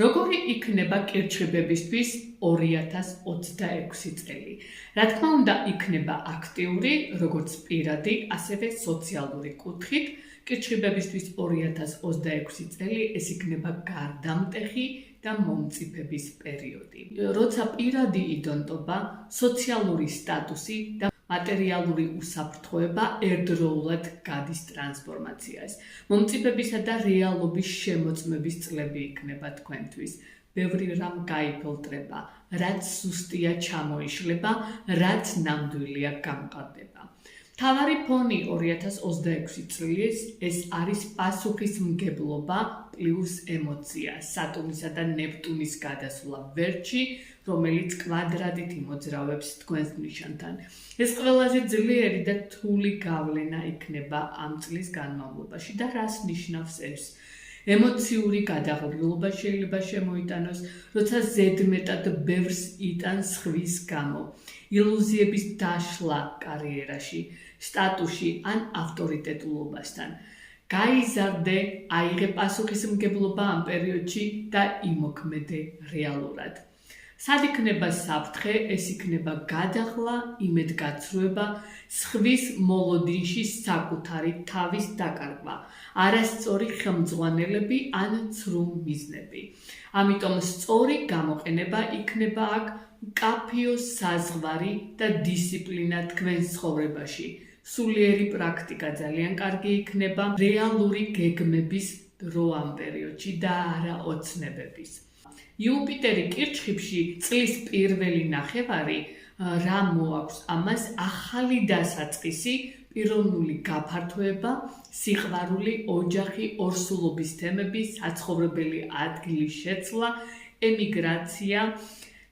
როგორი იქნება კირჩხიბებისთვის 2026 წელი? რა თქმა უნდა, იქნება აქტიური, როგორც პირადი, ასევე სოციალური კუთხით. კირჩხიბებისთვის 2026 წელი ეს იქნება გარდამტეხი და მომწიფების პერიოდი. როცა პირადი იდონტობა, სოციალური სტატუსი და მატერიალური უსაფრთხოება ერთდროულად გადის ტრანსფორმაციას. მომწიფებისა და რეალობის შემოწმების წლები იქნება თქვენთვის. ბევრი რამ გაიფილტრება, რაც სუსტია ჩამოიშლება, რაც ნამდვილია გამყარდება. მთავარი ფონი 2026 წლის ეს არის პასუხისმგებლობა პლუს ემოცია, სატურნისა და ნეპტუნის გადასვლა ვერტში, რომელიც კვადრატით იმოძრავებს თქვენს ნიშანთან. ეს ყველაზე ძლიერი და რთული გავლენა იქნება ამ წლის განმავლობაში და რას ნიშნავს ეს? ემოციური გადაღრმავება შეიძლება შემოიტანოს, როცა ზედმეტად ბევრს იტანს ხვის გამო, ილუზიების დაშლა კარიერაში, სტატუსში ან ავტორიტეტულობასთან. გაიზარდე, აიღე პასუხისმგებლობა ამ პერიოდში და იმოქმედე რეალურად. სად იქნება საფრთხე, ეს იქნება გადახლა, იმედგაცრუება, სხვის მოლოდინში საკუთარი თავის დაკარგვა, არასწორი ხელმძღვანელები ან ცრუ მიზნები. ამიტომ სწორი გამოყენება იქნება აქ მკაფიო საზღვარი და დისციპლინა თქვენს ცხოვრებაში. სულიერი პრაქტიკა ძალიან კარგი იქნება, რეალური გეგმების დრო ამ პერიოდში და არა ოცნებების. იუპიტერი კირჩხიბში წლის პირველი ნახევარი რა მოაქვს ამას ახალი დასაწყისი, პიროვნული გაფართოება, სიყვარული, ოჯახი, ორსულობის თემები, საცხოვრებელი ადგილის შეცვლა, ემიგრაცია,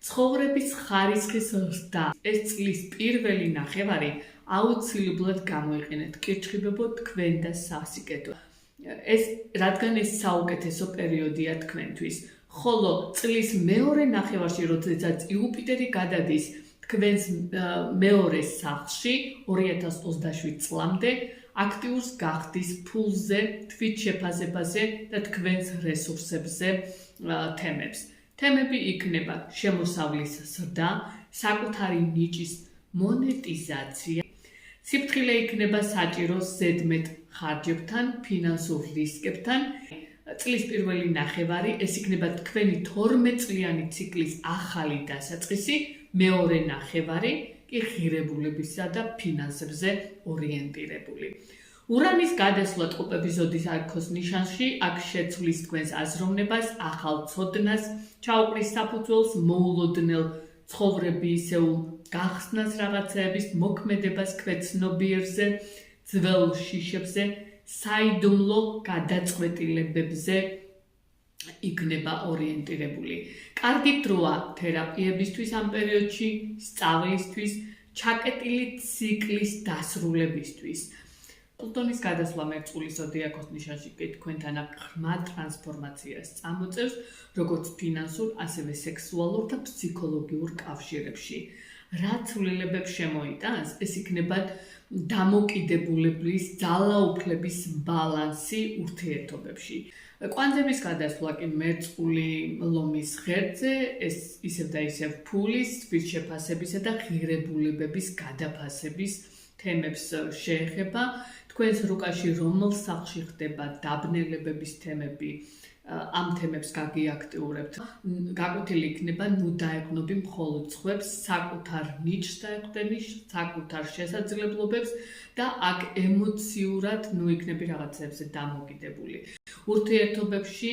ცხოვრების ხარისხის ზრდა. ეს წლის პირველი ნახევარი აუცილებლად გამოიყენეთ კირჩხიბებო თქვენ და სასიკეთო. რადგან ეს საუკეთესო პერიოდია თქვენთვის. ხოლო წლის მეორე ნახევარში, როდესაც იუპიტერი გადადის თქვენს მეორე სახლში 2027 წლამდე, აქტიურს გახდის ფულზე, თვით შეფასებაზე და თქვენს რესურსებზე თემებს. თემები იქნება შემოსავლის ზრდა, საკუთარი ნიჭის მონეტიზაცია, სიფრთხილე იქნება საჭირო ზედმეტ ხარჯებთან, ფინანსურ რისკებთან. წლის პირველი ნახევარი ეს იქნება თქვენი 12 წლიანი ციკლის ახალი დასაწყისი, მეორე ნახევარი კი ღირებულებისა და ფინანსებზე ორიენტირებული. ურანის გადასვლა ტყუპების ზოდის არქოს ნიშანში აქ შეცვლის თქვენს აზროვნებას, ახალ ცოდნას, ჩაუყრის საფუძველს მოულოდნელ ცხოვრებისეულ გახსნას რაღაცეების მოქმედებას ქვეცნობიერზე, ძველ შიშებზე, საიდუმლო გადაწყვეტილებებზე იქნება ორიენტირებული. კარგი დროა თერაპიებისთვის ამ პერიოდში, სწავლისთვის, ჩაკეტილი ციკლის დასრულებისთვის. პლუტონის გადასვლა მერწყულის ზოდიაქოს ნიშანში კი თქვენთან ღრმა ტრანსფორმაციას წამოწევს, როგორც ფინანსურ, ასევე სექსუალურ და ფსიქოლოგიურ კავშირებში. რა ცვლილებებს შემოიტანს, ეს იქნება დამოკიდებულების, ძალაუფლების ბალანსი ურთიერთობებში. კვანძების გადასვლა კი მერწყული ლომის ღერძზე, ეს ისევ და ისევ ფულის, თვით შეფასებისა და ღირებულებების გადაფასების თემებს შეეხება. თქვენს რუკაში რომელ სახლში ხდება დაბნელებების თემები, ამ თემებს გაგიაქტიურებთ. გაკვეთილი იქნება ნუ დაეყნობი მხოლოდ სხვებს, საკუთარ ნიჭს დაეყრდენი, საკუთარ შესაძლებლობებს და აქ ემოციურად ნუ იქნები რაღაცებზე დამოკიდებული. ურთიერთობებში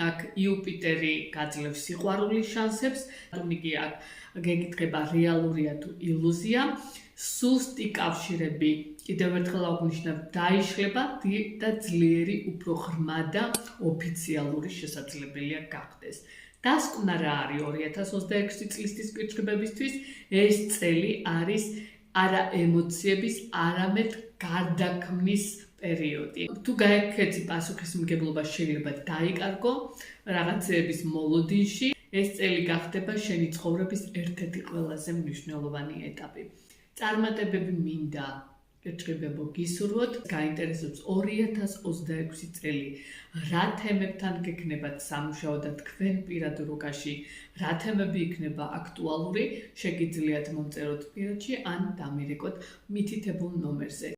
აქ იუპიტერი გაძლევს სიყვარულის შანსებს, თუმცა აქ გეკითხება რეალურია თუ ილუზია. სუსტი კავშირები კიდევ ერთხელ აღნიშნავ დაიშლება და ძლიერი, უფრო ღრმა და ოფიციალური შესაძლებელია გახდეს. დასკვნა რა არის 2026 წლის კირჩხიბებისთვის? ეს წელი არის არა ემოციების, არამედ გარდაქმნის პერიოდი. თუ გაიქეცი პასუხისმგებლობა შეიძლება დაიკარგო რაღაცეების მოლოდინში, ეს წელი გახდება შენი ცხოვრების ერთ-ერთი ყველაზე მნიშვნელოვანი ეტაპი. წარმატებები მინდა გეჭრებებო გისურვოთ, გაინტერესებს 2026 წელი, რა თემებთან გექნებათ სამუშაო და თქვენ პირად რუკაში, რა თემები იქნება აქტუალური, შეგიძლიათ მომწეროთ პირადში ან დამირეკოთ მითითებულ ნომერზე.